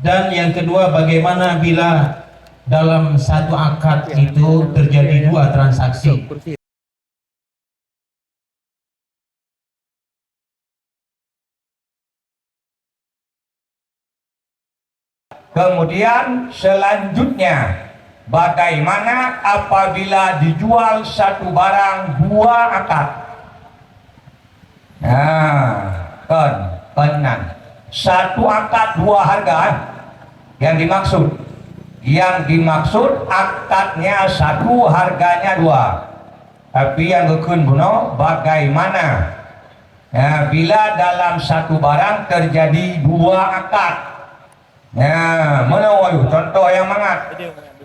Dan yang kedua, bagaimana bila dalam satu akad itu terjadi dua transaksi? Kemudian selanjutnya, bagaimana apabila dijual satu barang dua akad? Nah, penan. Satu akad dua harga yang dimaksud. Yang dimaksud akadnya satu, harganya dua. Tapi yang gekun buno bagaimana? Nah, bila dalam satu barang terjadi dua akad. Nah, mana wayu contoh yang mangat.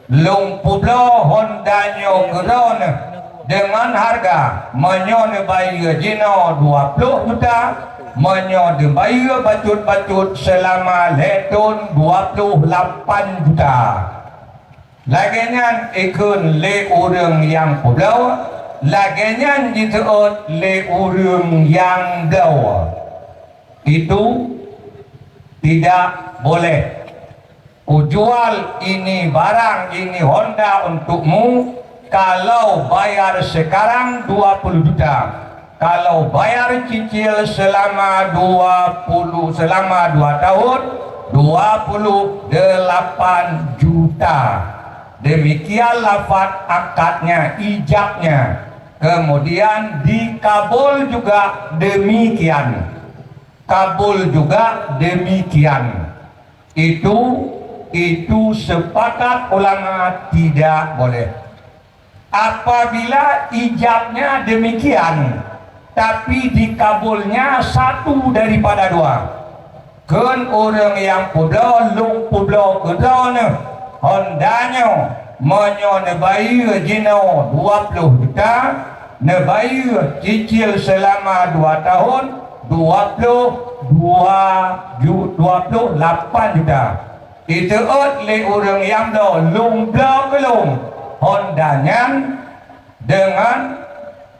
Lumpublo Hondanyo Geron dengan harga menyo bayar jino 20 juta, menyo bayar bacut-bacut selama letun 28 juta. Laginya ikun le urang yang publo, laginya diteut le urang yang gawa. Itu tidak boleh. Jual ini barang, ini Honda untukmu. Kalau bayar sekarang 20 juta, kalau bayar cicil selama 2 tahun 28 juta. Demikian lafaz akadnya, ijabnya. Kemudian dikabul juga demikian. Kabul juga demikian. Itu sepakat ulama tidak boleh. Apabila ijabnya demikian, tapi dikabulnya satu daripada dua. Kan orang yang publo, lung publo kedana, Hondanya, menyo nebayar jino 20 juta, nebayar cicil selama 2 tahun, 28 juta. Itu le orang yang lung belum Hondanya dengan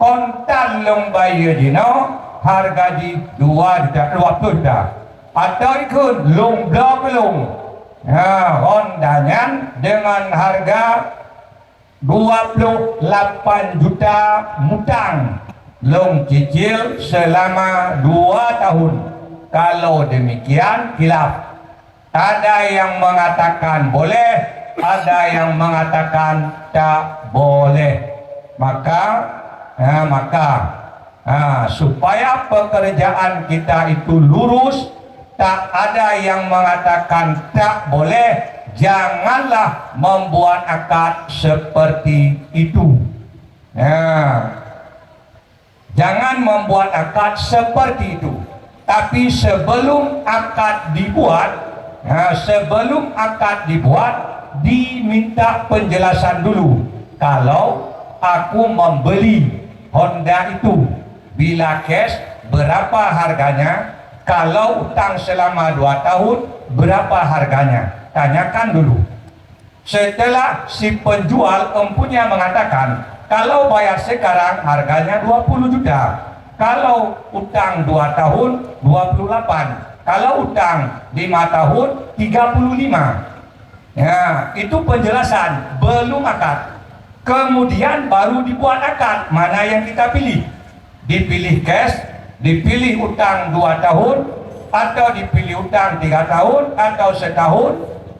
kontan lung bayar jino harga di 20 juta. Atau ikut lung belum Hondanya dengan harga 28 juta mutang, long cicil selama 2 tahun. Kalau demikian khilaf. Ada yang mengatakan boleh, ada yang mengatakan tak boleh. Maka supaya pekerjaan kita itu lurus, tak ada yang mengatakan tak boleh, janganlah membuat akad seperti itu. Jangan membuat akad seperti itu. Tapi sebelum akad dibuat, diminta penjelasan dulu. Kalau aku membeli Honda itu, bila cash berapa harganya? Kalau utang selama 2 tahun, berapa harganya? Tanyakan dulu. Setelah si penjual empunya mengatakan, kalau bayar sekarang harganya 20 juta. Kalau utang 2 tahun, 28. Kalau utang 5 tahun, 35. Ya, itu penjelasan, belum akad. Kemudian baru dibuat akad. Mana yang kita pilih? Dipilih cash, dipilih utang 2 tahun, atau dipilih utang 3 tahun, atau setahun,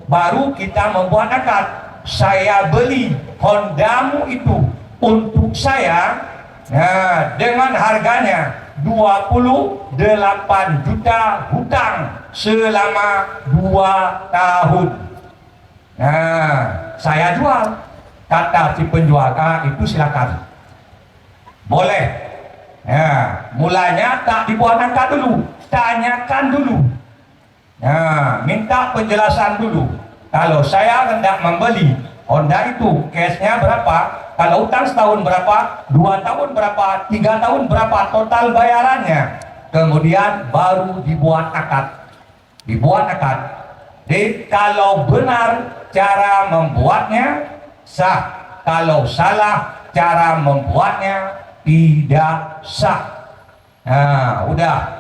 baru kita membuat akad. Saya beli Hondamu itu untuk saya, dengan harganya 28 juta hutang selama 2 tahun. Saya jual. Kata si penjual, itu silakan. Boleh. Mulanya tak dibuat akad dulu, tanyakan dulu, minta penjelasan dulu. Kalau saya hendak membeli Honda itu, cashnya berapa? Kalau utang setahun berapa? 2 tahun berapa? 3 tahun berapa? Total bayarannya. Kemudian baru dibuat akad. Jadi kalau benar cara membuatnya sah, kalau salah cara membuatnya tidak sah. Udah